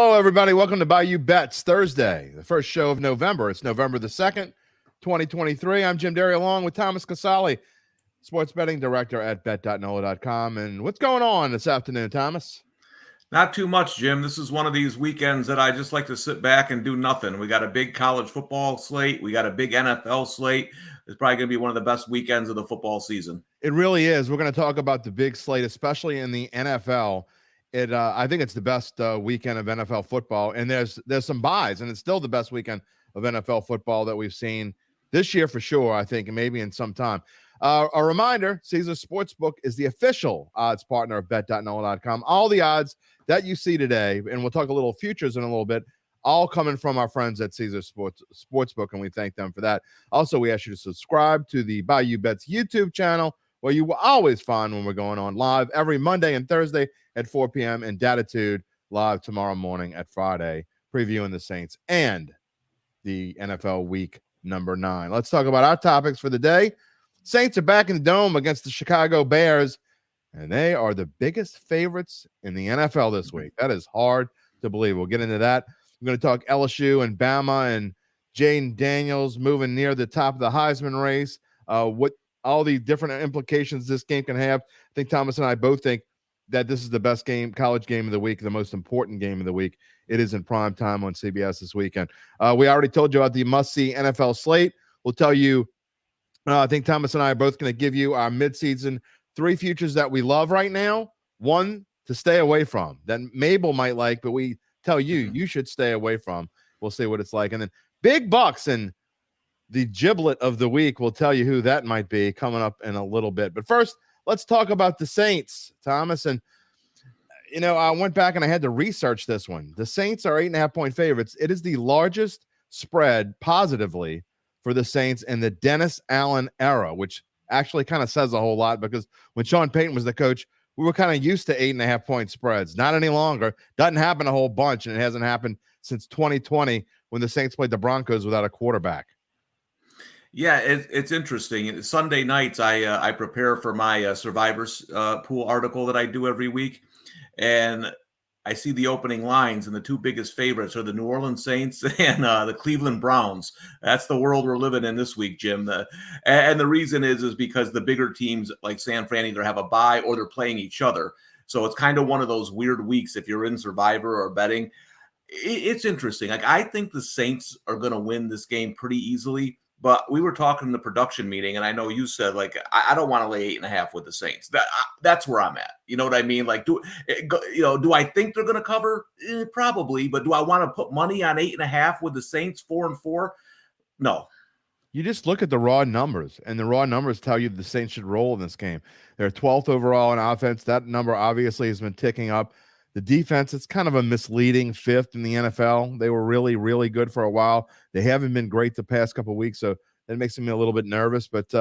Hello, everybody. Welcome to Bayou Bets Thursday, the first show of November. It's November the 2nd, 2023. I'm Jim Derry along with Thomas Casale, sports betting director at bet.NOLA.com. And what's going on this afternoon, Thomas? Not too much, Jim. This is one of these weekends that I just like to sit back and do nothing. We got a big college football slate. We got a big NFL slate. It's probably going to be one of the best weekends of the football season. It really is. We're going to talk about the big slate, especially in the NFL. I think it's the best weekend of NFL football, and there's some buys, and it's still the best weekend of NFL football that we've seen this year for sure, I think, and maybe in some time. A reminder, Caesars Sportsbook is the official odds partner of bet.nola.com. All the odds that you see today, and we'll talk a little futures in a little bit, all coming from our friends at Caesars Sportsbook, and we thank them for that. Also, we ask you to subscribe to the Bayou Bets YouTube channel, where you will always find when we're going on live every Monday and Thursday at 4 p.m. and Datitude live tomorrow morning at Friday, previewing the Saints and the NFL Week number 9. Let's talk about our topics for the day. Saints are back in the Dome against the Chicago Bears, and they are the biggest favorites in the NFL this week. That is hard to believe. We'll get into that. We're going to talk LSU and Bama and Jayden Daniels moving near the top of the Heisman race. What all the different implications this game can have. I think Thomas and I both think that this is the best college game of the week, the most important game of the week. It is in prime time on CBS this weekend. We already told you about the must-see NFL slate. We'll tell you, I think Thomas and I are both going to give you our midseason 3 futures that we love right now, 1 to stay away from, that Mabel might like, but we tell you, you should stay away from. We'll see what it's like. And then big bucks, and the giblet of the week, will tell you who that might be coming up in a little bit. But first, let's talk about the Saints, Thomas. And, I went back and I had to research this one. The Saints are 8.5-point favorites. It is the largest spread positively for the Saints in the Dennis Allen era, which actually kind of says a whole lot, because when Sean Payton was the coach, we were kind of used to 8.5-point spreads. Not any longer. Doesn't happen a whole bunch, and it hasn't happened since 2020 when the Saints played the Broncos without a quarterback. Yeah, it's interesting. Sunday nights, I prepare for my Survivors Pool article that I do every week, and I see the opening lines, and the 2 biggest favorites are the New Orleans Saints and the Cleveland Browns. That's the world we're living in this week, Jim. And the reason is because the bigger teams like San Fran either have a bye or they're playing each other. So it's kind of one of those weird weeks if you're in Survivor or betting. It's interesting. Like, I think the Saints are going to win this game pretty easily. But we were talking in the production meeting, and I know you said, like, I don't want to lay 8.5 with the Saints. That's where I'm at. You know what I mean? Like, do I think they're going to cover? Probably. But do I want to put money on 8.5 with the Saints 4-4? No. You just look at the raw numbers, and the raw numbers tell you the Saints should roll in this game. They're 12th overall in offense. That number obviously has been ticking up. The defense, it's kind of a misleading 5th in the NFL. They were really, really good for a while. They haven't been great the past couple of weeks, so that makes me a little bit nervous. But,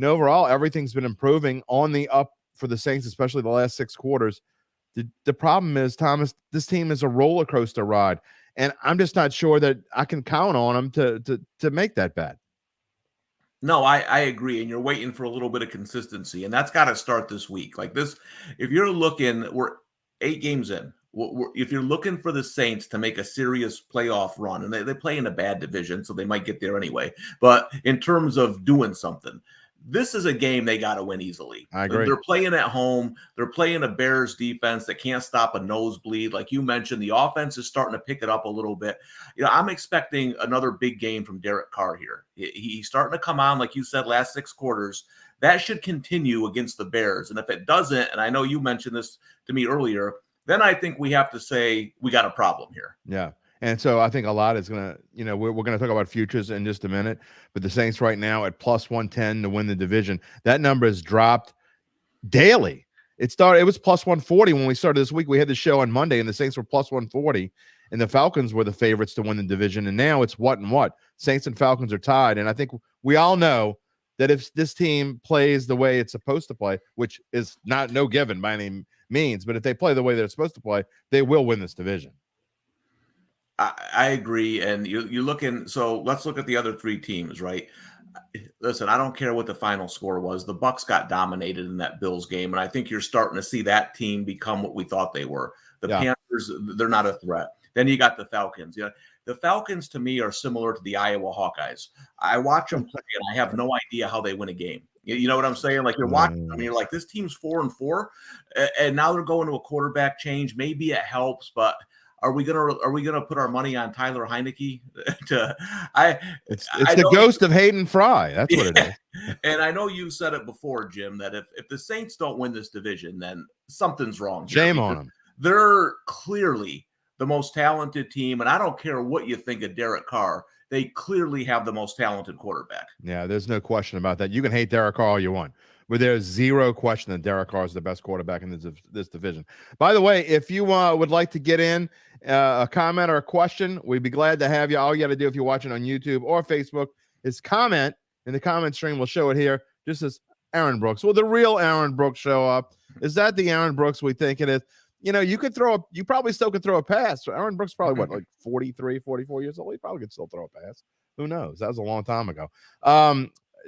overall, everything's been improving on the up for the Saints, especially the last 6 quarters. The problem is, Thomas, this team is a roller coaster ride, and I'm just not sure that I can count on them to make that bet. No, I agree. And you're waiting for a little bit of consistency, and that's got to start this week. Like this, if you're looking, we're 8 games in. If you're looking for the Saints to make a serious playoff run, and they play in a bad division, so they might get there anyway. But in terms of doing something, this is a game they got to win easily. I agree. They're playing at home. They're playing a Bears defense that can't stop a nosebleed. Like you mentioned, the offense is starting to pick it up a little bit. I'm expecting another big game from Derek Carr here. He's starting to come on, like you said, last 6 quarters. That should continue against the Bears. And if it doesn't, and I know you mentioned this to me earlier, then I think we have to say we got a problem here. Yeah. And so I think a lot is going to, we're going to talk about futures in just a minute, but the Saints right now at plus 110 to win the division. That number has dropped daily. It was plus 140 when we started this week. We had the show on Monday, and the Saints were plus 140, and the Falcons were the favorites to win the division. And now it's what and what. Saints and Falcons are tied. And I think we all know that if this team plays the way it's supposed to play, which is no given by any means, but if they play the way they're supposed to play, they will win this division. I agree. And you're looking, so let's look at the other 3 teams, right? Listen, I don't care what the final score was. The Bucks got dominated in that Bills game, and I think you're starting to see that team become what we thought they were. The Panthers they're not a threat. Then you got the Falcons. The Falcons to me are similar to the Iowa Hawkeyes. I watch them play and I have no idea how they win a game. You know what I'm saying? Like, you're watching them and you're like, this team's 4-4, and now they're going to a quarterback change. Maybe it helps, but are we gonna put our money on Tyler Heineke? It's the ghost of Hayden Fry. That's what it is. And I know you said it before, Jim, that if the Saints don't win this division, then something's wrong. Shame on them. They're clearly the most talented team, and I don't care what you think of Derek Carr. They clearly have the most talented quarterback. Yeah, there's no question about that. You can hate Derek Carr all you want, but there's zero question that Derek Carr is the best quarterback in this division. By the way, if you would like to get in a comment or a question, we'd be glad to have you. All you got to do if you're watching on YouTube or Facebook is comment in the comment stream. We'll show it here. Just as Aaron Brooks. Will the real Aaron Brooks show up? Is that the Aaron Brooks we think it is? You probably still could throw a pass. So Aaron Brooks probably like 43, 44 years old. He probably could still throw a pass. Who knows? That was a long time ago.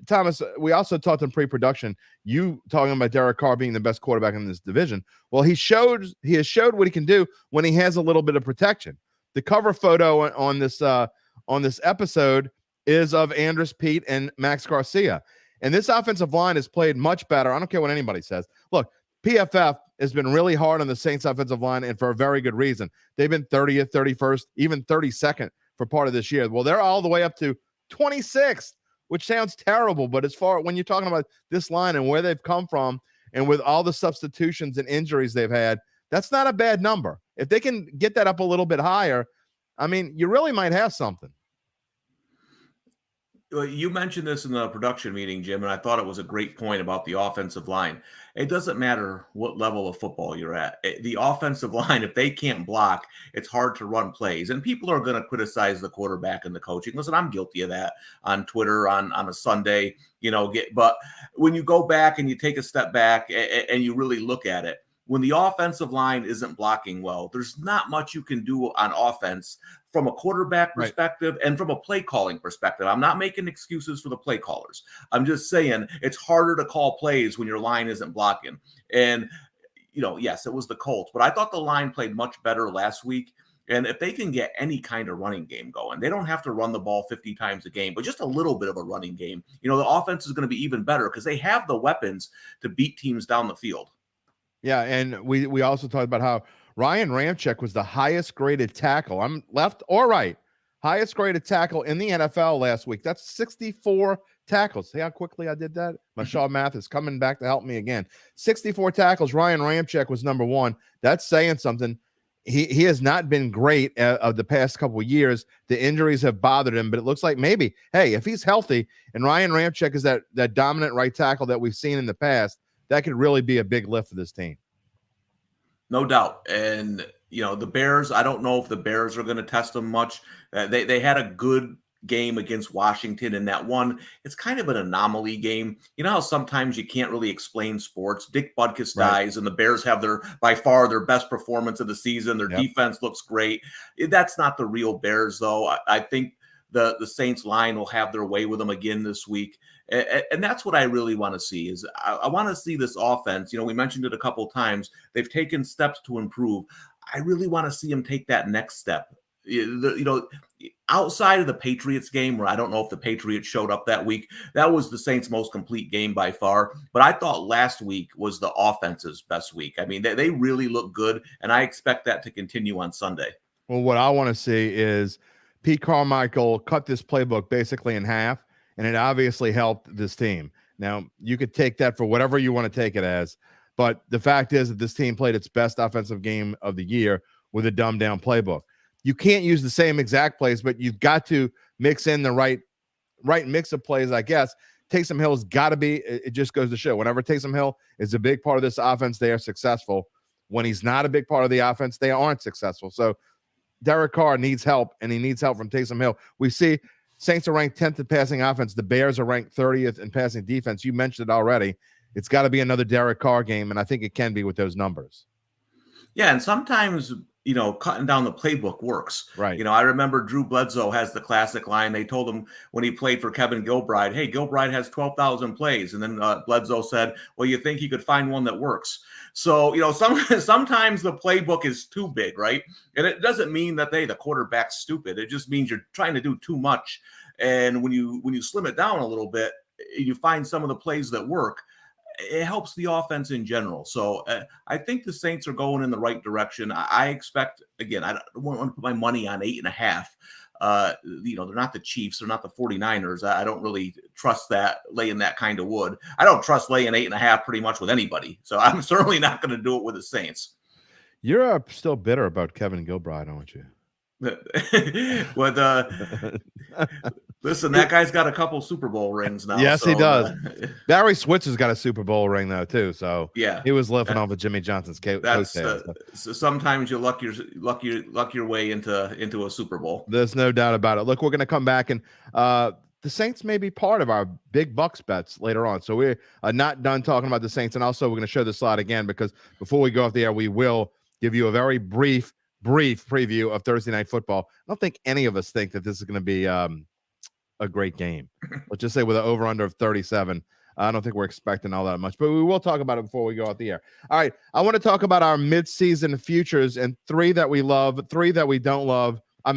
Thomas, we also talked in pre-production, you talking about Derek Carr being the best quarterback in this division. Well, he has showed what he can do when he has a little bit of protection. The cover photo on this episode is of Andrus Peat and Max Garcia. And this offensive line has played much better. I don't care what anybody says. Look, PFF has been really hard on the Saints offensive line, and for a very good reason. They've been 30th, 31st, even 32nd for part of this year. Well, they're all the way up to 26th, which sounds terrible, but as far when you're talking about this line and where they've come from, and with all the substitutions and injuries they've had, that's not a bad number. If they can get that up a little bit higher, I mean, you really might have something. You mentioned this in the production meeting, Jim, and I thought it was a great point about the offensive line. It doesn't matter what level of football you're at. The offensive line, if they can't block, it's hard to run plays. And people are going to criticize the quarterback and the coaching. Listen, I'm guilty of that on Twitter on a Sunday, but when you go back and you take a step back and you really look at it, when the offensive line isn't blocking well, there's not much you can do on offense from a quarterback perspective and from a play calling perspective. I'm not making excuses for the play callers. I'm just saying it's harder to call plays when your line isn't blocking. And, yes, it was the Colts, but I thought the line played much better last week. And if they can get any kind of running game going, they don't have to run the ball 50 times a game, but just a little bit of a running game, the offense is going to be even better because they have the weapons to beat teams down the field. Yeah, and we also talked about how Ryan Ramczyk was the highest graded tackle. I'm left or right. Highest graded tackle in the NFL last week. That's 64 tackles. See how quickly I did that? My Shaw math is coming back to help me again. 64 tackles. Ryan Ramczyk was number one. That's saying something. He has not been great of the past couple of years. The injuries have bothered him, but it looks like maybe, hey, if he's healthy and Ryan Ramczyk is that dominant right tackle that we've seen in the past, that could really be a big lift for this team. No doubt. And, the Bears, I don't know if the Bears are going to test them much. They had a good game against Washington in that one. It's kind of an anomaly game. You know how sometimes you can't really explain sports. Dick Butkus dies and the Bears have by far their best performance of the season. Their defense looks great. That's not the real Bears, though. I think the Saints line will have their way with them again this week. And that's what I really want to see is I want to see this offense. We mentioned it a couple of times. They've taken steps to improve. I really want to see them take that next step. Outside of the Patriots game, where I don't know if the Patriots showed up that week, that was the Saints' most complete game by far. But I thought last week was the offense's best week. I mean, they really look good, and I expect that to continue on Sunday. Well, what I want to see is Pete Carmichael cut this playbook basically in half, and it obviously helped this team. Now, you could take that for whatever you want to take it as, but the fact is that this team played its best offensive game of the year with a dumbed-down playbook. You can't use the same exact plays, but you've got to mix in the right mix of plays, I guess. Taysom Hill's got to be – it just goes to show. Whenever Taysom Hill is a big part of this offense, they are successful. When he's not a big part of the offense, they aren't successful. So Derek Carr needs help, and he needs help from Taysom Hill. We see Saints are ranked 10th in passing offense. The Bears are ranked 30th in passing defense. You mentioned it already. It's got to be another Derek Carr game, and I think it can be with those numbers. Yeah, and sometimes – cutting down the playbook works. Right. I remember Drew Bledsoe has the classic line. They told him when he played for Kevin Gilbride, hey, Gilbride has 12,000 plays. And then Bledsoe said, well, you think you could find one that works. So, sometimes the playbook is too big, right? And it doesn't mean that the quarterback's stupid. It just means you're trying to do too much. And when you slim it down a little bit, you find some of the plays that work. It helps the offense in general. So I think the Saints are going in the right direction. I expect, again, I don't want to put my money on 8.5. They're not the Chiefs. They're not the 49ers. I don't really trust that, laying that kind of wood. I don't trust laying 8.5 pretty much with anybody. So I'm certainly not going to do it with the Saints. You're still bitter about Kevin Gilbride, aren't you? Listen, that guy's got a couple Super Bowl rings now. Yes, he does. Barry Switzer's got a Super Bowl ring though too. So yeah, he was living off of Jimmy Johnson's coattails. So sometimes you luck your way into a Super Bowl. There's no doubt about it. Look, we're going to come back and the Saints may be part of our big bucks bets later on. So we're not done talking about the Saints, and also we're going to show the slide again because before we go off the air, we will give you a very brief preview of Thursday Night Football. I don't think any of us think that this is going to be a great game. Let's just say with an over-under of 37. I don't think we're expecting all that much, but we will talk about it before we go out the air. All right, I want to talk about our mid-season futures and 3 that we love, 3 that we don't love. 1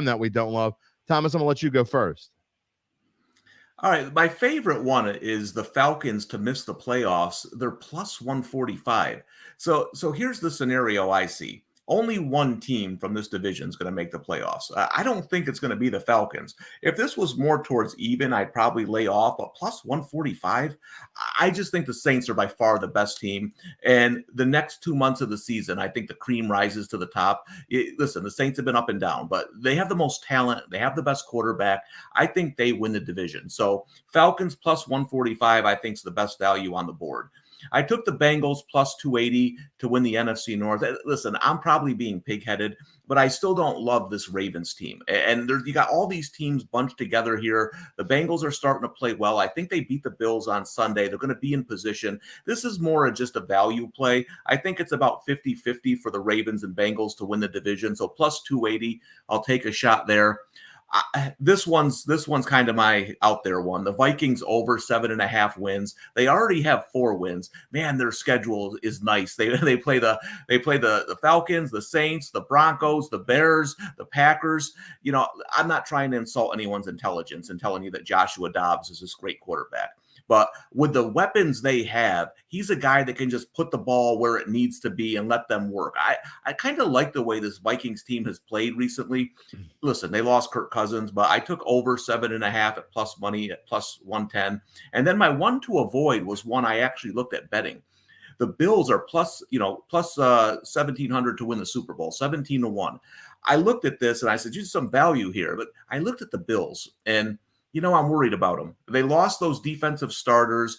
that we don't love. Thomas, I'm going to let you go first. All right, my favorite one is the Falcons to miss the playoffs. They're plus 145. So here's the scenario I see. Only one team from this division is going to make the playoffs. I don't think it's going to be the Falcons. If this was more towards even, I'd probably lay off, but plus 145, I just think the Saints are by far the best team. And the next 2 months of the season, I think the cream rises to the top. Listen, the Saints have been up and down, but they have the most talent. They have the best quarterback. I think they win the division. So Falcons plus 145, I think is the best value on the board. I took the Bengals plus 280 to win the NFC North. Listen, I'm probably being pig-headed, but I still don't love this Ravens team. And you got all these teams bunched together here. The Bengals are starting to play well. I think they beat the Bills on Sunday. They're going to be in position. This is more just a value play. I think it's about 50-50 for the Ravens and Bengals to win the division. So plus 280, I'll take a shot there. This one's kind of my out there one. The Vikings over 7.5 wins. They already have 4 wins. Man, their schedule is nice. They play the Falcons, the Saints, the Broncos, the Bears, the Packers. I'm not trying to insult anyone's intelligence and telling you that Joshua Dobbs is this great quarterback. But with the weapons they have, he's a guy that can just put the ball where it needs to be and let them work. I kind of like the way this Vikings team has played recently. Listen, they lost Kirk Cousins, but I took over 7.5 at plus money at plus 110. And then my one to avoid was one I actually looked at betting. The Bills are plus 1,700 to win the Super Bowl, 17-1. I looked at this and I said, there's some value here. But I looked at the Bills and I'm worried about them. They lost those defensive starters.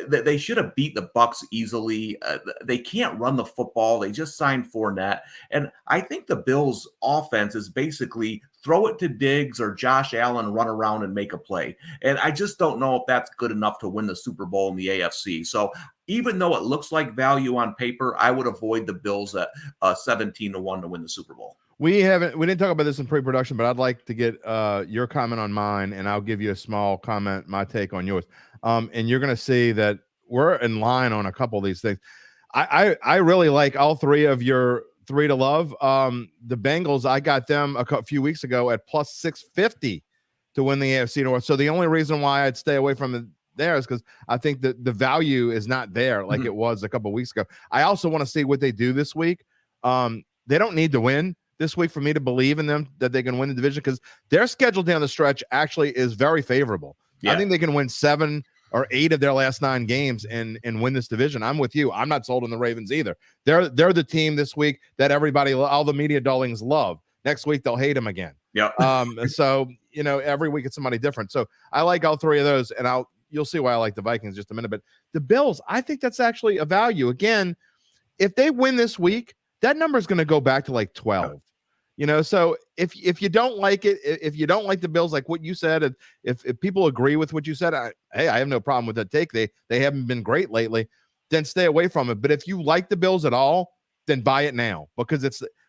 They should have beat the Bucs easily. They can't run the football. They just signed Fournette. And I think the Bills' offense is basically throw it to Diggs or Josh Allen, run around and make a play. And I just don't know if that's good enough to win the Super Bowl in the AFC. So even though it looks like value on paper, I would avoid the Bills at 17-1 to win the Super Bowl. We didn't talk about this in pre-production, but I'd like to get your comment on mine, and I'll give you a small comment, my take on yours. And you're going to see that we're in line on a couple of these things. I really like all 3 of your 3 to love. The Bengals, I got them a few weeks ago at plus 650 to win the AFC North. So the only reason why I'd stay away from it there is because I think that the value is not there like it was a couple of weeks ago. I also want to see what they do this week. They don't need to win this week for me to believe in them that they can win the division because their schedule down the stretch actually is very favorable. Yeah. I think they can win 7 or 8 of their last 9 games and win this division. I'm with you. I'm not sold on the Ravens either. They're the team this week that all the media darlings love. Next week they'll hate them again. Yeah. So every week it's somebody different. So I like all 3 of those, and you'll see why I like the Vikings in just a minute. But the Bills, I think that's actually a value. Again, if they win this week, that number is going to go back to like 12. So if you don't like it, if you don't like the Bills, like what you said, if people agree with what you said, I have no problem with that take. They haven't been great lately, then stay away from it. But if you like the Bills at all, then buy it now because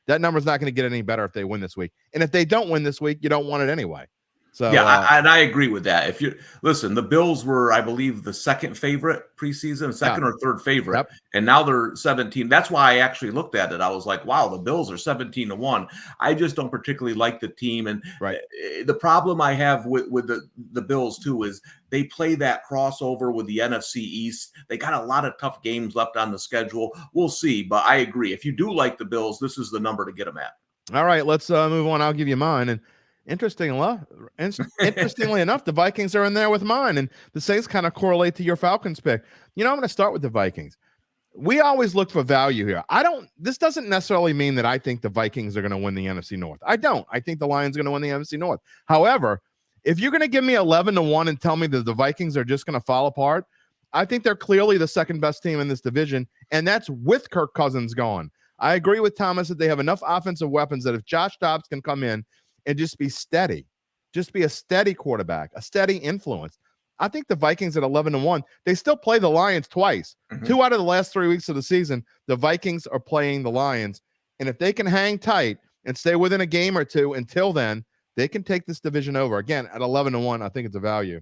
That number's not going to get any better if they win this week. And if they don't win this week, you don't want it anyway. So yeah, I agree with that. If you listen, the Bills were, I believe, the second favorite preseason, second or third favorite, Yep. and now they're 17. That's why I actually looked at it. I was like, wow, the Bills are 17-1. I just don't particularly like the team, and the problem I have with the Bills too is they play that crossover with the NFC East. They got a lot of tough games left on the schedule. We'll see, but I agree. If you do like the Bills, this is the number to get them at. All right, let's move on. I'll give you mine. And interestingly enough, the Vikings are in there with mine, and the Saints kind of correlate to your Falcons pick. I'm going to start with the Vikings. We always look for value here. This doesn't necessarily mean that I think the Vikings are going to win the NFC North. I don't. I think the Lions are going to win the NFC North. However, if you're going to give me 11-1 and tell me that the Vikings are just going to fall apart, I think they're clearly the second best team in this division, and that's with Kirk Cousins gone. I agree with Thomas that they have enough offensive weapons that if Josh Dobbs can come in and just be steady, just be a steady quarterback, a steady influence, I think the Vikings at 11-1, they still play the Lions twice. 2 out of the last 3 weeks of the season, the Vikings are playing the Lions. And if they can hang tight and stay within a game or two until then, they can take this division over. Again, at 11-1, I think it's a value.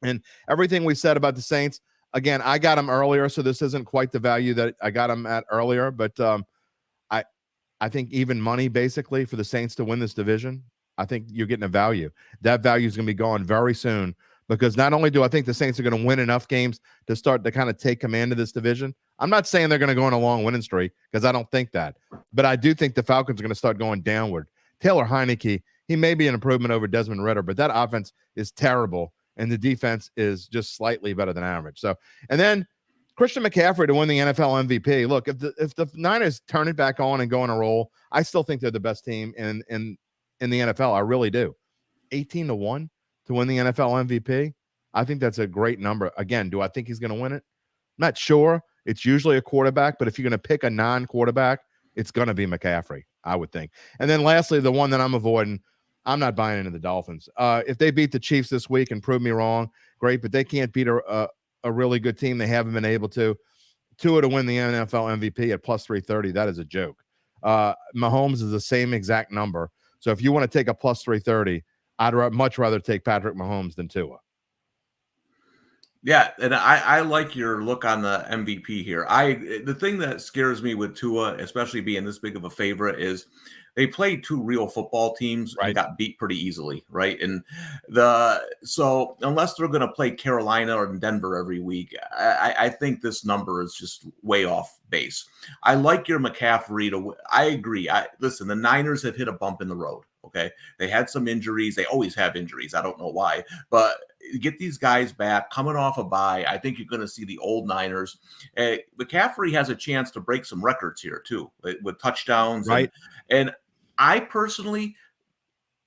And everything we said about the Saints, again, I got them earlier, so this isn't quite the value that I got them at earlier. But I think even money, basically, for the Saints to win this division, I think you're getting a value. That value is going to be gone very soon, because not only do I think the Saints are going to win enough games to start to kind of take command of this division, I'm not saying they're going to go on a long winning streak, because I don't think that. But I do think the Falcons are going to start going downward. Taylor Heineke, he may be an improvement over Desmond Ridder, but that offense is terrible, and the defense is just slightly better than average. So, and then Christian McCaffrey to win the NFL MVP. Look, if the Niners turn it back on and go on a roll, I still think they're the best team in the NFL. I really do. 18-1 to win the NFL MVP. I think that's a great number. Again, do I think he's going to win it? I'm not sure. It's usually a quarterback, but if you're going to pick a non-quarterback, it's going to be McCaffrey, I would think. And then lastly, the one that I'm avoiding, I'm not buying into the Dolphins. If they beat the Chiefs this week and prove me wrong, great, but they can't beat a really good team. They haven't been able to. Tua to win the NFL MVP at plus 330, that is a joke. Mahomes is the same exact number. So if you want to take a plus 330, I'd much rather take Patrick Mahomes than Tua. Yeah, and I like your look on the MVP here. The thing that scares me with Tua, especially being this big of a favorite, is they played 2 real football teams and got beat pretty easily, right? And so unless they're going to play Carolina or Denver every week, I think this number is just way off base. I like your McCaffrey to. I agree. Listen, the Niners have hit a bump in the road. Okay, they had some injuries. They always have injuries. I don't know why, but get these guys back coming off a bye. I think you're going to see the old Niners. McCaffrey has a chance to break some records here too, with touchdowns. Right. And I personally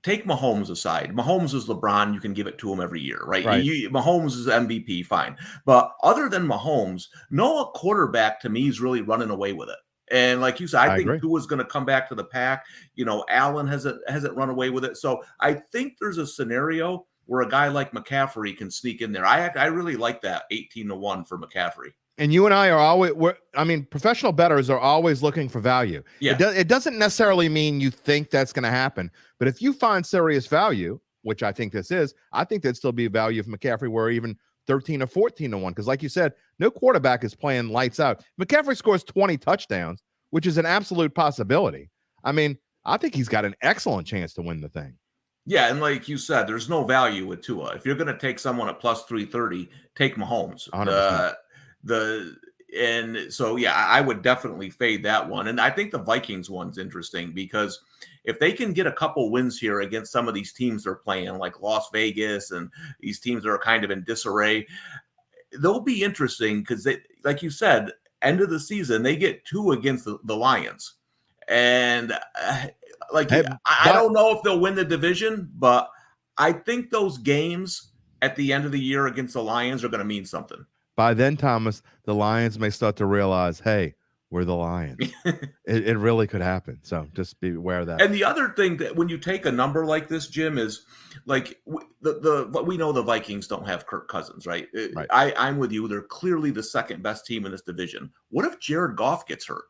take Mahomes aside. Mahomes is LeBron. You can give it to him every year, right? Mahomes is MVP, fine. But other than Mahomes, no quarterback to me is really running away with it. And like you said, I think Tua's going to come back to the pack. Allen hasn't run away with it. So I think there's a scenario where a guy like McCaffrey can sneak in there. I really like that 18-1 for McCaffrey. And you and I are always, professional bettors are always looking for value. Yeah. It doesn't necessarily mean you think that's going to happen. But if you find serious value, which I think this is, I think there'd still be value for McCaffrey where even 13 or 14-1. Because like you said, no quarterback is playing lights out. McCaffrey scores 20 touchdowns, which is an absolute possibility. I think he's got an excellent chance to win the thing. Yeah, and like you said, there's no value with Tua. If you're going to take someone at plus 330, take Mahomes. 100%. And so, yeah, I would definitely fade that one. And I think the Vikings one's interesting because if they can get a couple wins here against some of these teams they're playing, like Las Vegas and these teams that are kind of in disarray, they'll be interesting because, like you said, end of the season, they get 2 against the Lions. And I don't know if they'll win the division, but I think those games at the end of the year against the Lions are going to mean something. By then, Thomas, the Lions may start to realize, hey, we're the Lions. it really could happen. So just be aware of that. And the other thing that when you take a number like this, Jim, is like we know the Vikings don't have Kirk Cousins, right? I'm with you. They're clearly the second best team in this division. What if Jared Goff gets hurt?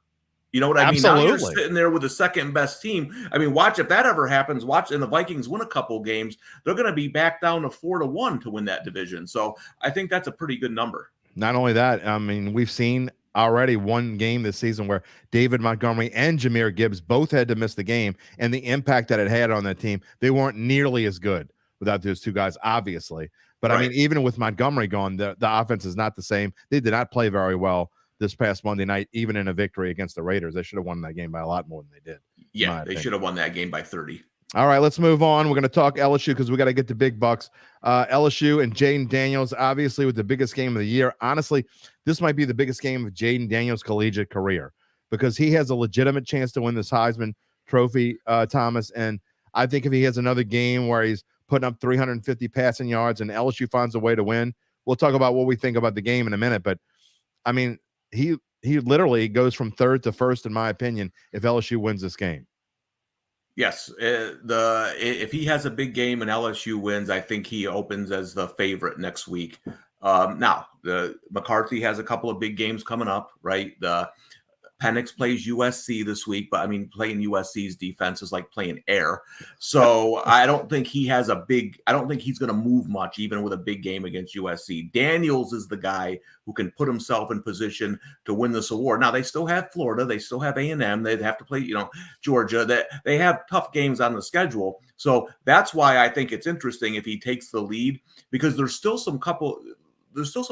You know what I mean? Now you're Absolutely. sitting there with the second best team. I mean, watch if that ever happens. Watch, and the Vikings win a couple games, they're going to be back down to 4-1 to win that division. So I think that's a pretty good number. Not only that, I mean, we've seen already one game this season where David Montgomery and Jahmyr Gibbs both had to miss the game, and the impact that it had on that team, they weren't nearly as good without those two guys, obviously. But I mean, even with Montgomery gone, the offense is not the same. They did not play very well this past Monday night, even in a victory against the Raiders. They should have won that game by a lot more than they did. Yeah, they should have won that game by 30. All right, let's move on. We're going to talk LSU because we got to get the big bucks. LSU and Jayden Daniels, obviously, with the biggest game of the year. Honestly, this might be the biggest game of Jayden Daniels' collegiate career because he has a legitimate chance to win this Heisman Trophy, Thomas. And I think if he has another game where he's putting up 350 passing yards and LSU finds a way to win, we'll talk about what we think about the game in a minute. But, I mean, he literally goes from third to first, in my opinion, if LSU wins this game. Yes, if he has a big game and LSU wins, I think he opens as the favorite next week. Now, the McCarthy has a couple of big games coming up, right? The Penix plays USC this week, but I mean, playing USC's defense is like playing air. So I don't think he has I don't think he's going to move much, even with a big game against USC. Daniels is the guy who can put himself in position to win this award. Now, they still have Florida. They still have A&M. They'd have to play, Georgia. They have tough games on the schedule. So that's why I think it's interesting if he takes the lead, because there's still some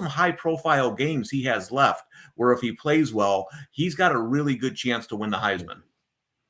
high-profile games he has left where if he plays well, he's got a really good chance to win the Heisman.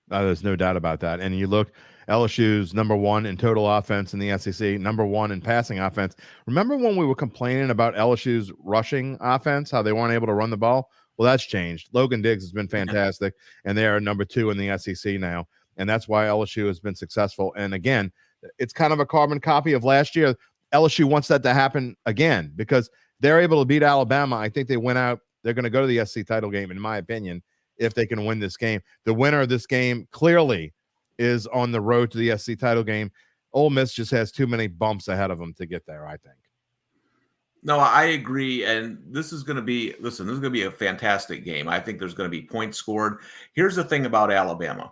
There's no doubt about that. And you look, LSU's number one in total offense in the SEC, number one in passing offense. Remember when we were complaining about LSU's rushing offense, how they weren't able to run the ball? Well, that's changed. Logan Diggs has been fantastic, and they are number two in the SEC now. And that's why LSU has been successful. And again, it's kind of a carbon copy of last year. LSU wants that to happen again because they're able to beat Alabama. I think they went out. They're going to go to the SEC title game, in my opinion, if they can win this game. The winner of this game clearly is on the road to the SEC title game. Ole Miss just has too many bumps ahead of them to get there, I think. No, I agree. And this is going to be a fantastic game. I think there's going to be points scored. Here's the thing about Alabama.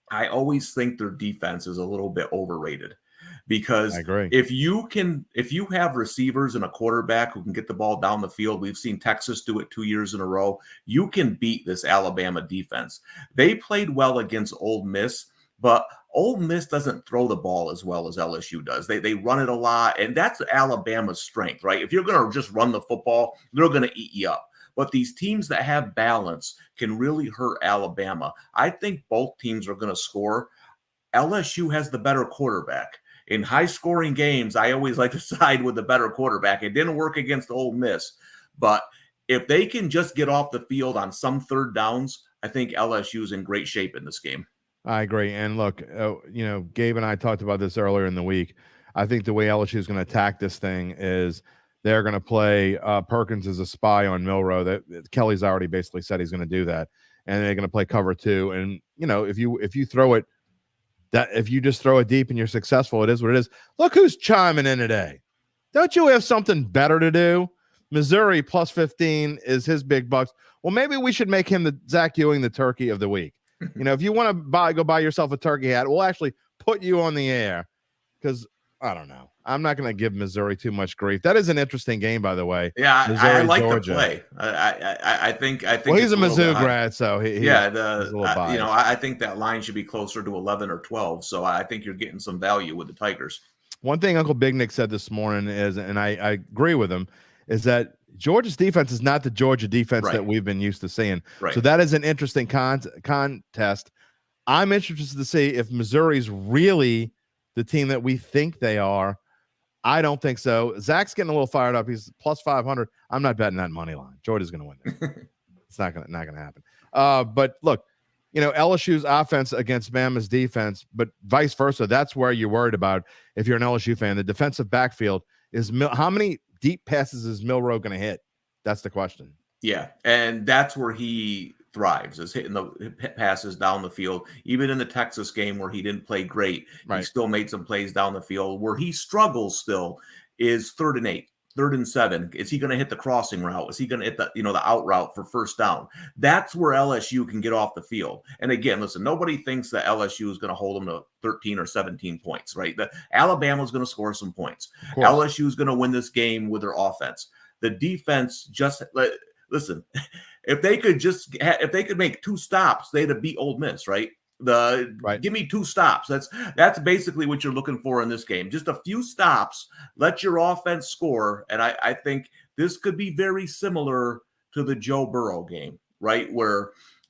I always think their defense is a little bit overrated. Because if you have receivers and a quarterback who can get the ball down the field, we've seen Texas do it 2 years in a row, you can beat this Alabama defense. They played well against Ole Miss, but Ole Miss doesn't throw the ball as well as LSU does. They run it a lot, and that's Alabama's strength, right? If you're going to just run the football, they're going to eat you up. But these teams that have balance can really hurt Alabama. I think both teams are going to score. LSU has the better quarterback. In high-scoring games, I always like to side with the better quarterback. It didn't work against Ole Miss. But if they can just get off the field on some third downs, I think LSU is in great shape in this game. I agree. And look, Gabe and I talked about this earlier in the week. I think the way LSU is going to attack this thing is they're going to play Perkins as a spy on Milroe. Kelly's already basically said he's going to do that. And they're going to play cover two. And, if you throw it, if you just throw it deep and you're successful, it is what it is. Look who's chiming in today. Don't you have something better to do? Missouri plus 15 is his big bucks. Well, maybe we should make him the Zach Ewing, the turkey of the week. If you want to go buy yourself a turkey hat, we'll actually put you on the air because I don't know. I'm not going to give Missouri too much grief. That is an interesting game, by the way. Yeah, Missouri, I like Georgia. the play. I think. Well, he's a Mizzou grad, so he's a little biased. I think that line should be closer to 11 or 12. So I think you're getting some value with the Tigers. One thing Uncle Big Nick said this morning is, and I agree with him, is that Georgia's defense is not the Georgia defense that we've been used to seeing. Right. So that is an interesting contest. I'm interested to see if Missouri's really the team that we think they are. I don't think so. Zach's getting a little fired up. He's plus 500. I'm not betting that money line. Georgia's going to win there. It's not going to happen. But look, LSU's offense against Bama's defense, but vice versa. That's where you're worried about if you're an LSU fan. The defensive backfield is how many deep passes is Milroe going to hit? That's the question. Yeah, and that's where he thrives, is hitting the passes down the field. Even in the Texas game where he didn't play great, he still made some plays down the field. Where he struggles still is 3rd and 8. 3rd and 7. Is he going to hit the crossing route? Is he going to hit the out route for first down? That's where LSU can get off the field. And again, listen, nobody thinks that LSU is going to hold them to 13 or 17 points, right? Alabama is going to score some points. LSU is going to win this game with their offense. The defense just listen. If they could make 2 stops, they'd have beat Ole Miss, right? Give me 2 stops. That's basically what you're looking for in this game. Just a few stops, let your offense score. And I think this could be very similar to the Joe Burrow game, right? Where,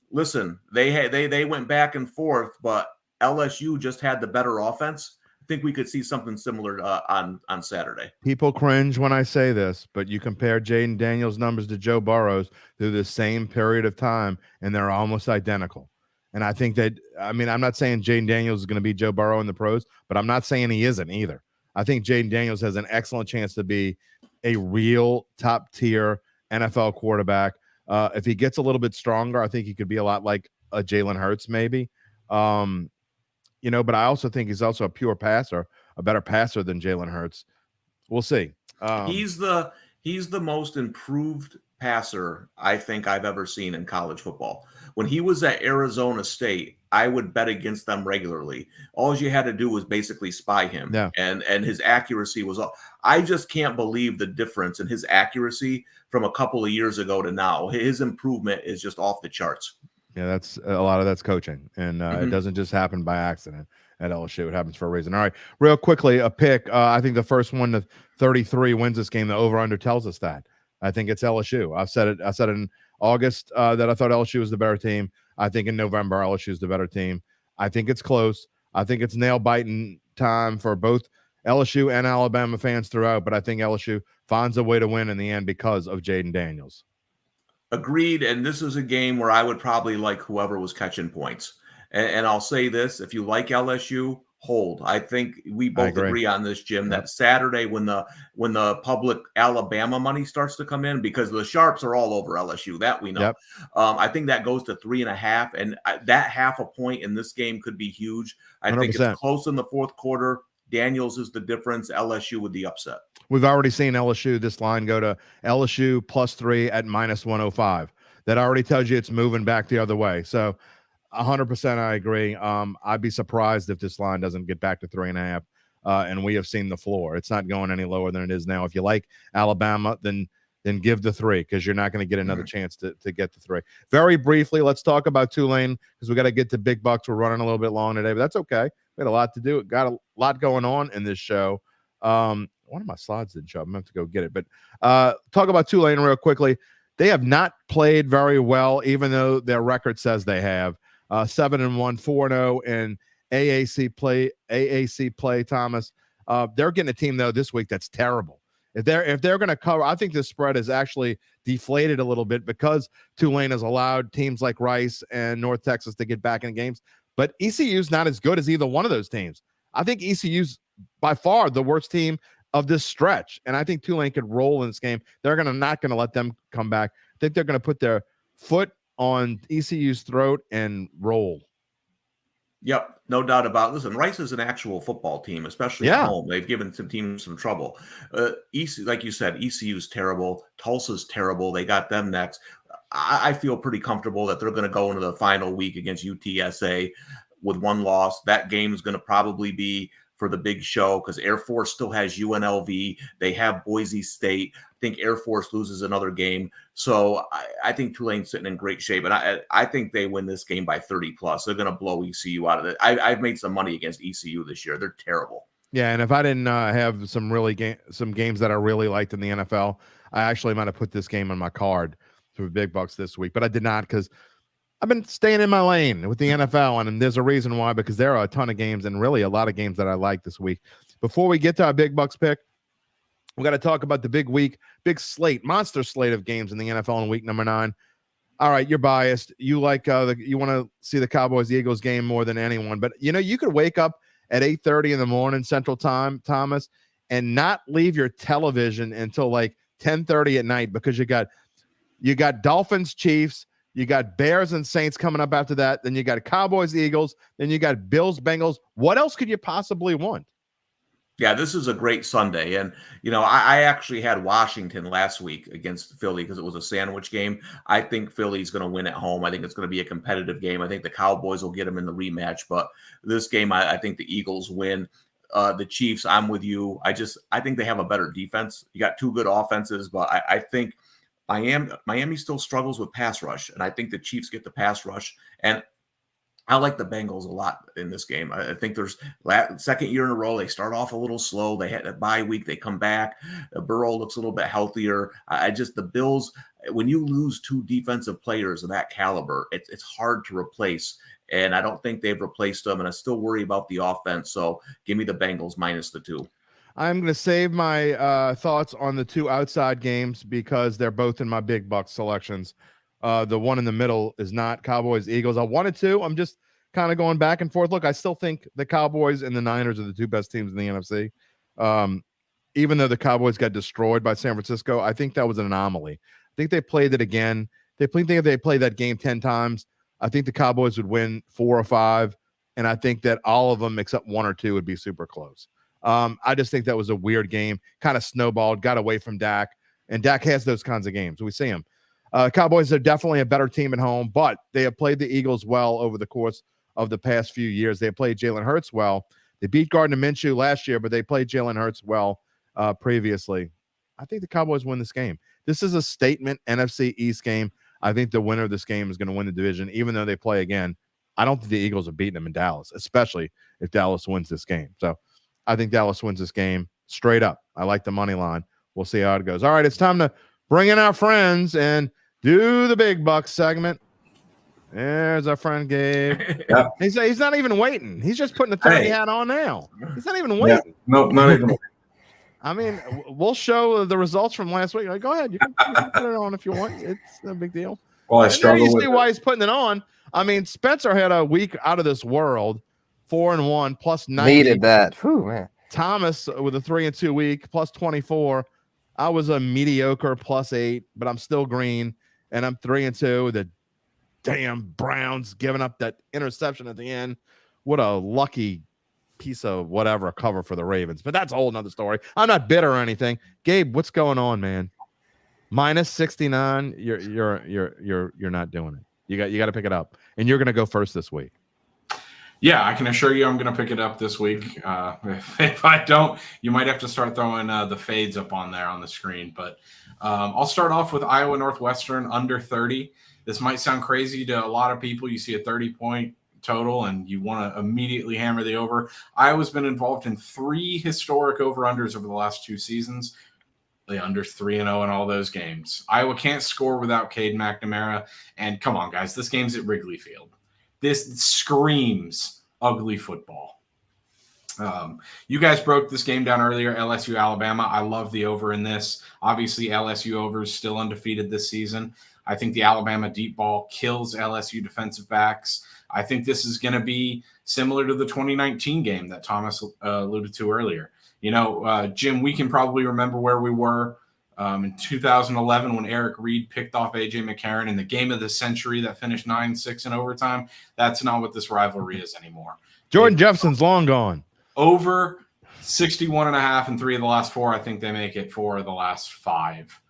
listen, they went back and forth, but LSU just had the better offense. I think we could see something similar on Saturday. People cringe when I say this, but you compare Jayden Daniels' numbers to Joe Burrow's through the same period of time, and they're almost identical. And I think that, I'm not saying Jayden Daniels is going to be Joe Burrow in the pros, but I'm not saying he isn't either. I think Jayden Daniels has an excellent chance to be a real top-tier NFL quarterback. If he gets a little bit stronger, I think he could be a lot like a Jalen Hurts maybe. But I also think he's also a pure passer, a better passer than Jalen Hurts. We'll see. He's the most improved passer I think I've ever seen in college football. When he was at Arizona State, I would bet against them regularly. All you had to do was basically spy him. Yeah. And his accuracy was all. I just can't believe the difference in his accuracy from a couple of years ago to now. His improvement is just off the charts. Yeah, that's a lot of that's coaching, and it doesn't just happen by accident at LSU. It happens for a reason. All right, real quickly, a pick. I think the first one to 33 wins this game. The over/under tells us that. I think it's LSU. I said it in August that I thought LSU was the better team. I think in November LSU is the better team. I think it's close. I think it's nail-biting time for both LSU and Alabama fans throughout, but I think LSU finds a way to win in the end because of Jayden Daniels. Agreed. And this is a game where I would probably like whoever was catching points. And I'll say this, if you like LSU, hold. I think we both agree on this, Jim, that Saturday when the public Alabama money starts to come in, because the sharps are all over LSU, that we know. Yep. I think that goes to 3.5, and that half a point in this game could be huge. I 100%. Think it's close in the fourth quarter. Daniels is the difference. LSU with the upset. We've already seen LSU, this line go to LSU +3 at -105. That already tells you it's moving back the other way. So 100% I agree. I'd be surprised if this line doesn't get back to 3.5. And we have seen the floor. It's not going any lower than it is now. If you like Alabama, then give the 3, because you're not going to get another chance to get the 3. Very briefly, let's talk about Tulane, because we got to get to big bucks. We're running a little bit long today, but that's okay. We had a lot to do. Got a lot going on in this show. One of my slides didn't show up. I'm going to have to go get it. But talk about Tulane real quickly. They have not played very well, even though their record says they have. 7-1, 4-0 in AAC play, Thomas. They're getting a team, though, this week that's terrible. If they're going to cover, I think the spread is actually deflated a little bit because Tulane has allowed teams like Rice and North Texas to get back in games. But ECU's not as good as either one of those teams. I think ECU's by far the worst team of this stretch, and I think Tulane could roll in this game. They're not going to let them come back. I think they're going to put their foot on ECU's throat and roll. Yep, no doubt about it. Listen, Rice is an actual football team, especially at home. They've given some teams some trouble. Like you said, ECU's terrible. Tulsa's terrible. They got them next. I feel pretty comfortable that they're going to go into the final week against UTSA with 1 loss. That game is going to probably be for the big show because Air Force still has UNLV. They have Boise State. I think Air Force loses another game. So I think Tulane's sitting in great shape. And I think they win this game by 30+. They're going to blow ECU out of it. I've made some money against ECU this year. They're terrible. Yeah, and if I didn't have some games that I really liked in the NFL, I actually might have put this game on my card for big bucks this week. But I did not, because I've been staying in my lane with the NFL, and there's a reason why, because there are a ton of games and really a lot of games that I like this week. Before we get to our big bucks pick, we got to talk about the big slate, monster slate of games in the NFL in week number 9. All right, you're biased. You like you want to see the Cowboys-Eagles game more than anyone, but you could wake up at 8:30 in the morning Central Time, Thomas, and not leave your television until like 10:30 at night, because you got Dolphins, Chiefs. You got Bears and Saints coming up after that. Then you got Cowboys, Eagles. Then you got Bills, Bengals. What else could you possibly want? Yeah, this is a great Sunday. And, I actually had Washington last week against Philly because it was a sandwich game. I think Philly's going to win at home. I think it's going to be a competitive game. I think the Cowboys will get them in the rematch. But this game, I think the Eagles win. The Chiefs, I'm with you. I think they have a better defense. You got two good offenses, but I think Miami still struggles with pass rush. And I think the Chiefs get the pass rush. And I like the Bengals a lot in this game. I think there's second year in a row. They start off a little slow. They had a bye week. They come back. Burrow looks a little bit healthier. The Bills, when you lose two defensive players of that caliber, it's hard to replace. And I don't think they've replaced them. And I still worry about the offense. So give me the Bengals minus the 2. I'm going to save my thoughts on the two outside games because they're both in my big bucks selections. The one in the middle is not Cowboys Eagles. I wanted to. I'm just kind of going back and forth. Look, I still think the Cowboys and the Niners are the two best teams in the NFC. Even though the Cowboys got destroyed by San Francisco, I think that was an anomaly. I think they played it again. Think if they played that game 10 times, I think the Cowboys would win 4 or 5, and I think that all of them except 1 or 2 would be super close. I just think that was a weird game, kind of snowballed, got away from Dak, and Dak has those kinds of games. We see him. Cowboys are definitely a better team at home, but they have played the Eagles well over the course of the past few years. They have played Jalen Hurts well. They beat Gardner Minshew last year, but they played Jalen Hurts well previously. I think the Cowboys win this game. This is a statement NFC East game. I think the winner of this game is going to win the division, even though they play again. I don't think the Eagles are beating them in Dallas, especially if Dallas wins this game. So I think Dallas wins this game straight up. I like the money line. We'll see how it goes. All right, it's time to bring in our friends and do the big bucks segment. There's our friend Gabe. Yeah. He's not even waiting. He's just putting the 30 hat on now. He's not even waiting. Yeah. No, not even waiting. I mean, we'll show the results from last week. Like, go ahead. You can put it on if you want. It's no big deal. Well, I struggle struggle you with see why he's putting it on. I mean, Spencer had a week out of this world, 4-1 plus 90. Needed that. Whew, man. Thomas with a 3-2 week plus 24. I was a mediocre plus 8, but I'm still green, and I'm 3-2. The damn Browns giving up that interception at the end. What a lucky piece of whatever cover for the Ravens, but that's a whole nother story. I'm not bitter or anything. Gabe, what's going on, man? Minus 69. You're not doing it. You got to pick it up, and you're going to go first this week. Yeah, I can assure you I'm going to pick it up this week. If I don't, you might have to start throwing the fades up on there on the screen. But I'll start off with Iowa Northwestern under 30. This might sound crazy to a lot of people. You see a 30-point total and you want to immediately hammer the over. Iowa's been involved in 3 historic over-unders over the last 2 seasons. The under 3-0 in all those games. Iowa can't score without Cade McNamara. And come on, guys, this game's at Wrigley Field. This screams ugly football. You guys broke this game down earlier, LSU-Alabama. I love the over in this. Obviously, LSU over is still undefeated this season. I think the Alabama deep ball kills LSU defensive backs. I think this is going to be similar to the 2019 game that Thomas alluded to earlier. Jim, we can probably remember where we were in 2011 when Eric Reed picked off A.J. McCarron in the game of the century that finished 9-6 in overtime. That's not what this rivalry is anymore. Jordan Jefferson's long gone. Over 61.5 in 3 of the last 4. I think they make it 4 of the last 5.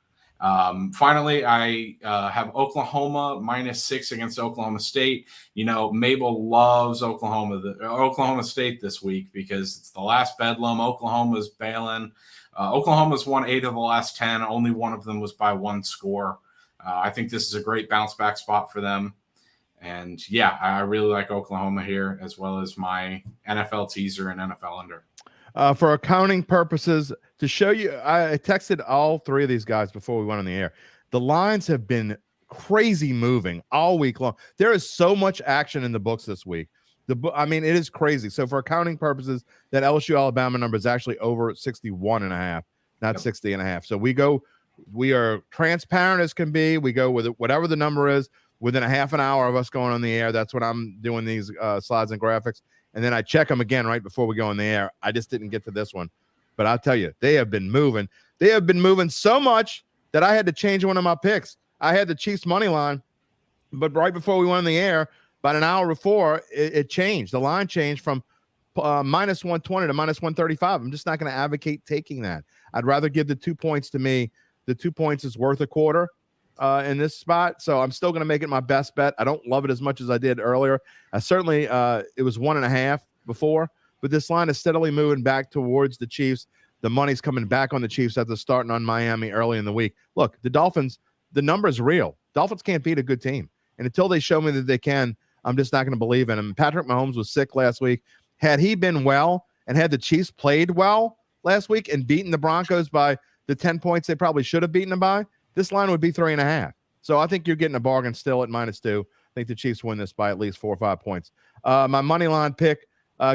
Finally, I have Oklahoma -6 against Oklahoma State. Mabel loves Oklahoma State this week because it's the last bedlam. Oklahoma's bailing. Oklahoma's won 8 of the last 10. Only one of them was by 1 score. I think this is a great bounce back spot for them. And yeah, I really like Oklahoma here, as well as my NFL teaser and NFL under. For accounting purposes, to show you, I texted all 3 of these guys before we went on the air. The lines have been crazy moving all week long. There is so much action in the books this week. It is crazy. So for accounting purposes, that LSU-Alabama number is actually over 61.5, not 60.5. So we are transparent as can be. We go with whatever the number is within a half an hour of us going on the air. That's what I'm doing these slides and graphics. And then I check them again right before we go on the air. I just didn't get to this one. But I'll tell you, they have been moving. They have been moving so much that I had to change one of my picks. I had the Chiefs money line, but right before we went on the air, about an hour before, it changed. The line changed from minus 120 to minus 135. I'm just not going to advocate taking that. I'd rather give the 2 points to me. The 2 points is worth a quarter in this spot. So I'm still going to make it my best bet. I don't love it as much as I did earlier. I certainly, it was 1.5 before, but this line is steadily moving back towards the Chiefs. The money's coming back on the Chiefs after starting on Miami early in the week. Look, the Dolphins, the number's real. Dolphins can't beat a good team. And until they show me that they can, I'm just not going to believe in them. Patrick Mahomes was sick last week. Had he been well and had the Chiefs played well last week and beaten the Broncos by the 10 points they probably should have beaten them by, this line would be 3.5. So I think you're getting a bargain still at -2. I think the Chiefs win this by at least 4 or 5 points. My money line pick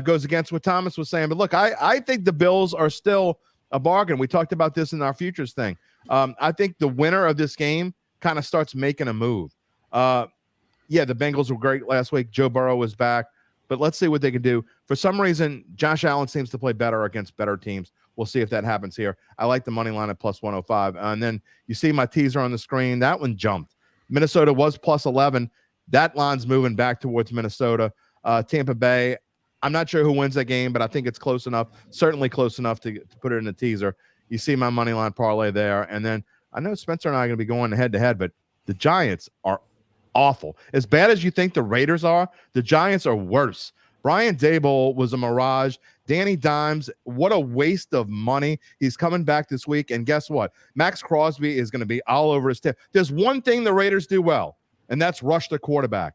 goes against what Thomas was saying. But look, I think the Bills are still a bargain. We talked about this in our futures thing. I think the winner of this game kind of starts making a move. Yeah, the Bengals were great last week. Joe Burrow was back. But let's see what they can do. For some reason, Josh Allen seems to play better against better teams. We'll see if that happens here. I like the money line at plus 105. And then you see my teaser on the screen. That one jumped. Minnesota was plus 11. That line's moving back towards Minnesota. Tampa Bay, I'm not sure who wins that game, but I think it's close enough, certainly close enough to put it in the teaser. You see my money line parlay there. And then I know Spencer and I are going to be going head-to-head, but the Giants are awful. As bad as you think the Raiders are, the Giants are worse. Brian Daboll was a mirage. Danny Dimes, what a waste of money. He's coming back this week, and guess what? Max Crosby is going to be all over his tip. There's one thing the Raiders do well, and that's rush the quarterback.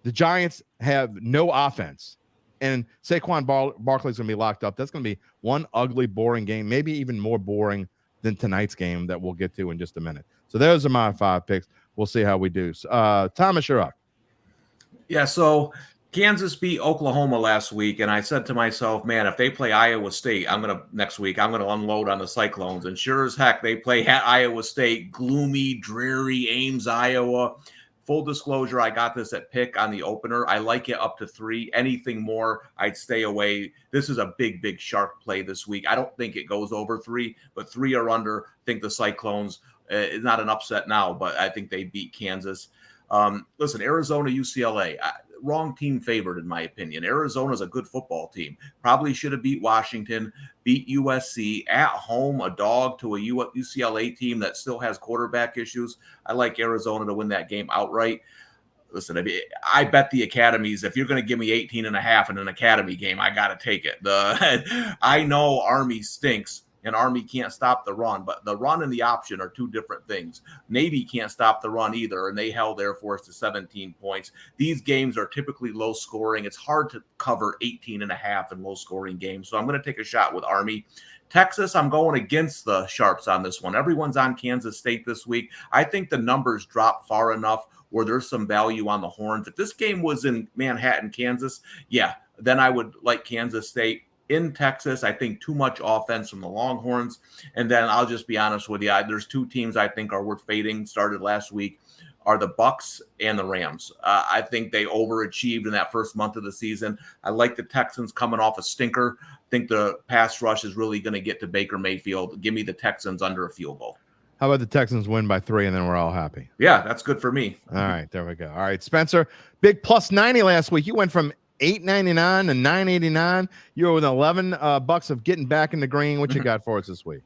The Giants have no offense, and Saquon Barkley's going to be locked up. That's going to be one ugly, boring game, maybe even more boring than tonight's game that we'll get to in just a minute. So those are my 5 picks. We'll see how we do. Thomas, you're up. Yeah, so Kansas beat Oklahoma last week, and I said to myself, man, if they play Iowa State, next week, I'm going to unload on the Cyclones. And sure as heck, they play at Iowa State, gloomy, dreary Ames, Iowa. Full disclosure, I got this at pick on the opener. I like it up to 3. Anything more, I'd stay away. This is a big, big shark play this week. I don't think it goes over 3, but 3 or under. I think the Cyclones is not an upset now, but I think they beat Kansas. Listen, Arizona, UCLA, wrong team favored in my opinion. Arizona's a good football team. Probably should have beat Washington, beat USC at home, a dog to a UCLA team that still has quarterback issues. I like Arizona to win that game outright. Listen, I bet the academies, if you're going to give me 18.5 in an academy game, I got to take it. I know Army stinks. And Army can't stop the run, but the run and the option are 2 different things. Navy can't stop the run either, and they held Air Force to 17 points. These games are typically low scoring. It's hard to cover 18.5 in low scoring games. So I'm going to take a shot with Army. Texas, I'm going against the Sharps on this one. Everyone's on Kansas State this week. I think the numbers drop far enough where there's some value on the horns. If this game was in Manhattan, Kansas, yeah, then I would like Kansas State. In Texas, I think too much offense from the Longhorns. And then I'll just be honest with you. There's 2 teams I think are worth fading, started last week, are the Bucks and the Rams. I think they overachieved in that first month of the season. I like the Texans coming off a stinker. I think the pass rush is really going to get to Baker Mayfield. Give me the Texans under a field goal. How about the Texans win by 3, and then we're all happy? Yeah, that's good for me. All right, there we go. All right, Spencer, big plus 90 last week. You went from $8.99 to $9.89. You're with $11 of getting back in the green. What you got for us this week?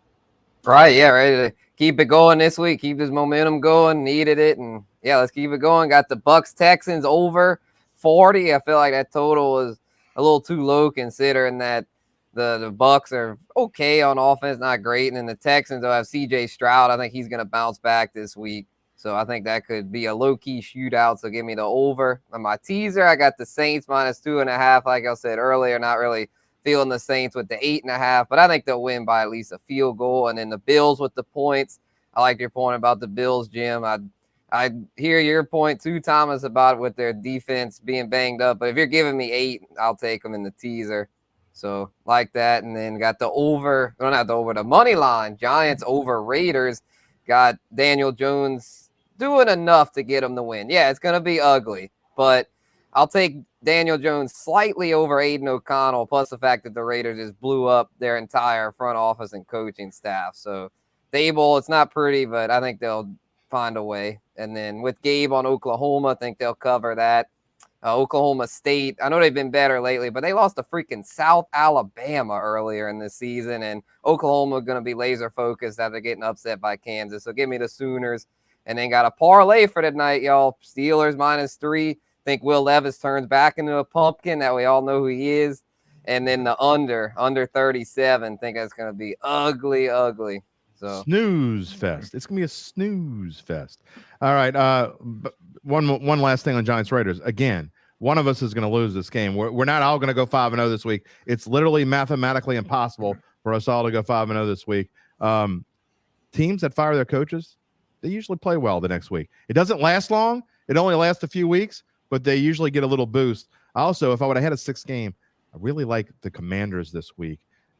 Right, yeah, ready to keep it going this week. Keep this momentum going. Needed it, and yeah, let's keep it going. Got the Bucks Texans over 40. I feel like that total is a little too low considering that the Bucks are okay on offense, not great, and then the Texans will have C.J. Stroud. I think he's going to bounce back this week. So I think that could be a low-key shootout. So give me the over. On my teaser, I got the Saints minus 2.5. Like I said earlier, not really feeling the Saints with the 8.5, but I think they'll win by at least a field goal. And then the Bills with the points. I like your point about the Bills, Jim. I hear your point too, Thomas, about with their defense being banged up. But if you're giving me 8, I'll take them in the teaser. So like that. And then got the over. No, not the over. The money line. Giants over Raiders. Got Daniel Jones doing enough to get him to win. Yeah, it's going to be ugly, but I'll take Daniel Jones slightly over Aiden O'Connell, plus the fact that the Raiders just blew up their entire front office and coaching staff. So Daboll, it's not pretty, but I think they'll find a way. And then with Gabe on Oklahoma, I think they'll cover that. Oklahoma State. I know they've been better lately, but they lost to freaking South Alabama earlier in this season, and Oklahoma going to be laser focused after getting upset by Kansas. So give me the Sooners, and then got a parlay for tonight, y'all. Steelers -3. Think Will Levis turns back into a pumpkin that we all know who he is, and then the under 37. Think that's going to be ugly. So snooze fest. It's gonna be a snooze fest. All right. One last thing on Giants Raiders. Again, one of us is going to lose this game. We're not all going to go 5-0 this week. It's literally mathematically impossible for us all to go 5-0 this week. Teams that fire their coaches, they usually play well the next week. It doesn't last long. It only lasts a few weeks, but they usually get a little boost. Also, if I would have had a 6th game, I really like the Commanders this week.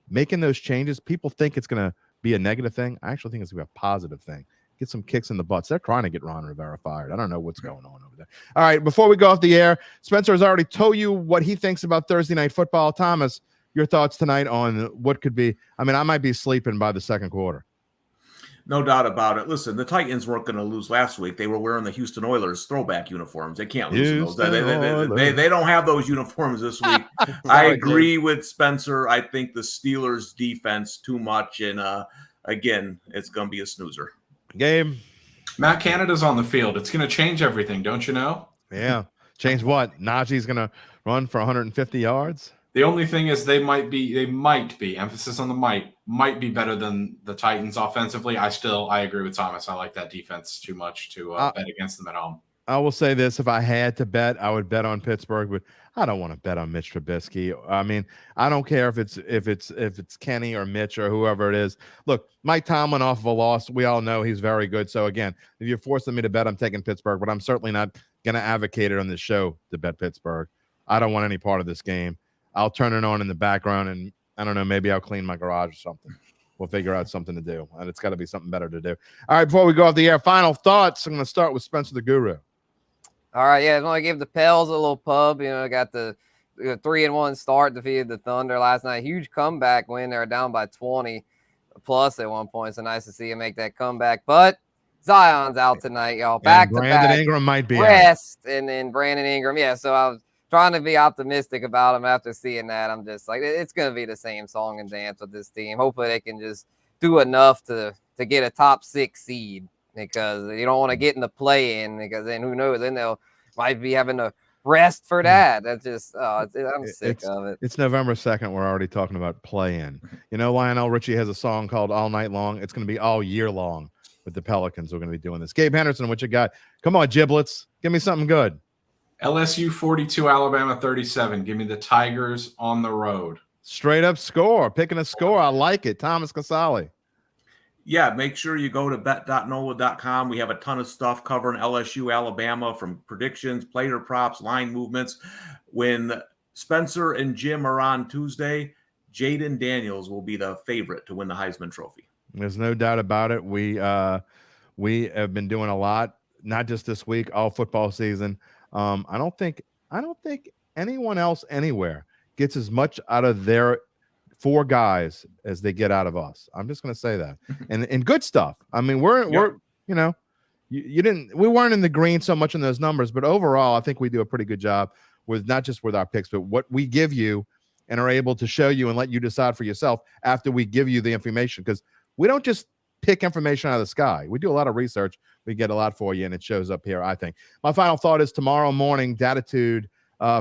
Making those changes, people think it's going to be a negative thing. I actually think it's going to be a positive thing. Get some kicks in the butts. They're trying to get Ron Rivera fired. I don't know what's going on over there. All right, before we go off the air, Spencer has already told you what he thinks about Thursday night football. Thomas, your thoughts tonight on what could be. I mean, I might be sleeping by the second quarter. No doubt about it. Listen, the Titans weren't going to lose last week. They were wearing the Houston Oilers throwback uniforms. They can't lose in those. They don't have those uniforms this week. I agree with Spencer. I think the Steelers' defense too much. And, again, it's going to be a snoozer. Gabe? Matt Canada's on the field. It's going to change everything, don't you know? Yeah. Change what? Najee's going to run for 150 yards? The only thing is they might be, emphasis on the might be better than the Titans offensively. I agree with Thomas. I like that defense too much to bet against them at home. I will say this. If I had to bet, I would bet on Pittsburgh, but I don't want to bet on Mitch Trubisky. I mean, I don't care if it's Kenny or Mitch or whoever it is. Look, Mike Tomlin off of a loss, we all know he's very good. So again, if you're forcing me to bet, I'm taking Pittsburgh, but I'm certainly not going to advocate it on this show to bet Pittsburgh. I don't want any part of this game. I'll turn it on in the background, and I don't know, maybe I'll clean my garage or something. We'll figure out something to do, and it's got to be something better to do. All right, before we go off the air, final thoughts. I'm going to start with Spencer the Guru. All right, yeah, I want to give the Pels a little pub. You know, got the 3-1 start, defeated the Thunder last night. Huge comeback win. They were down by 20 plus at one point. So nice to see him make that comeback. But Zion's out tonight, y'all. Back to Brandon back. Ingram might be rest, out. And then Brandon Ingram. Yeah, so I was trying to be optimistic about him after seeing that. I'm just like, it's going to be the same song and dance with this team. Hopefully they can just do enough to get a top 6 seed, because you don't want to get in the play-in, because then who knows, then they'll might be having to rest for that. That's just I'm sick of it. It's November 2nd. We're already talking about play-in. You know, Lionel Richie has a song called All Night Long. It's going to be all year long with the Pelicans. We're going to be doing this. Gabe Henderson, what you got? Come on, giblets. Give me something good. LSU 42, Alabama 37. Give me the Tigers on the road. Straight up score. Picking a score. I like it. Thomas Casale. Yeah, make sure you go to bet.NOLA.com. We have a ton of stuff covering LSU-Alabama, from predictions, player props, line movements. When Spencer and Jim are on Tuesday, Jayden Daniels will be the favorite to win the Heisman Trophy. There's no doubt about it. We have been doing a lot, not just this week, all football season. I don't think anyone else anywhere gets as much out of their 4 guys as they get out of us. I'm just going to say that, and good stuff. I mean, we're you know, we weren't in the green so much in those numbers, but overall, I think we do a pretty good job with not just with our picks, but what we give you and are able to show you and let you decide for yourself after we give you the information, because we don't just pick information out of the sky. We do a lot of research. We get a lot for you, and it shows up here, I think. My final thought is tomorrow morning, Datitude,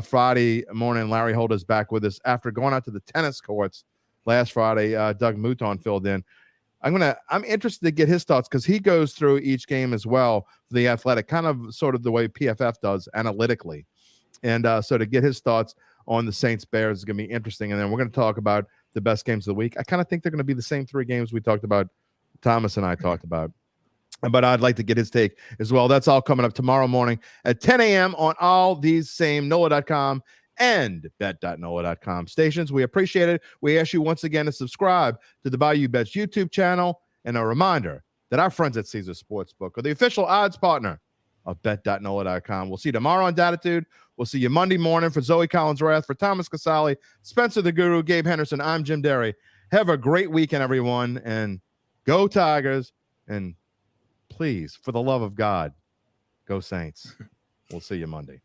Friday morning, Larry Holder's back with us after going out to the tennis courts last Friday. Doug Mouton filled in. I'm interested to get his thoughts, because he goes through each game as well for the Athletic, kind of sort of the way PFF does analytically. And so to get his thoughts on the Saints Bears is going to be interesting. And then we're going to talk about the best games of the week. I kind of think they're going to be the same 3 games we talked about, Thomas and I talked about. But I'd like to get his take as well. That's all coming up tomorrow morning at 10 a.m. on all these same NOLA.com and bet.NOLA.com stations. We appreciate it. We ask you once again to subscribe to the Bayou Bets YouTube channel. And a reminder that our friends at Caesars Sportsbook are the official odds partner of bet.NOLA.com. We'll see you tomorrow on Datitude. We'll see you Monday morning. For Zoe Collins-Rath, for Thomas Casale, Spencer the Guru, Gabe Henderson, I'm Jim Derry. Have a great weekend, everyone, and go Tigers. And please, for the love of God, go Saints. We'll see you Monday.